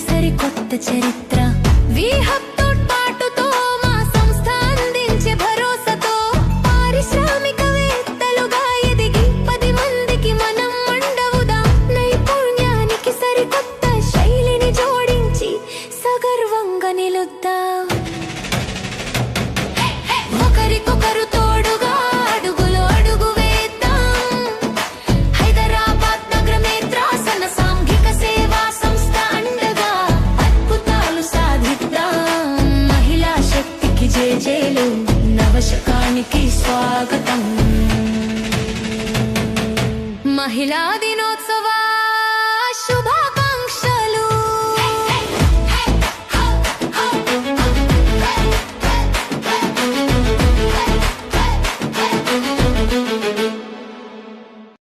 సరికొత్త చరిత్ర వీహబ్ తోడ్పాటుతో మా సంస్థ అందించే భరోసాతో పారిశ్రామికవేత్తలుగా ఎదిగి 10 మందికి మనం అండవుదాం. నైపుణ్యానికి సరికొత్త శైలిని జోడించి సగర్వంగా నిలుద్దాం. ఒకరికొకరు తోడుగా అడుగులో అడుగు వేద్దాం. హైదరాబాద్ నగరమే త్రాసన సాంఘిక సేవా సంస్థ అండగా అద్భుతాలు సాధిద్దాం. మహిళా శక్తికి జేజేలు, నవశకానికి స్వాగతం. మహిళా దినోత్సవ శుభ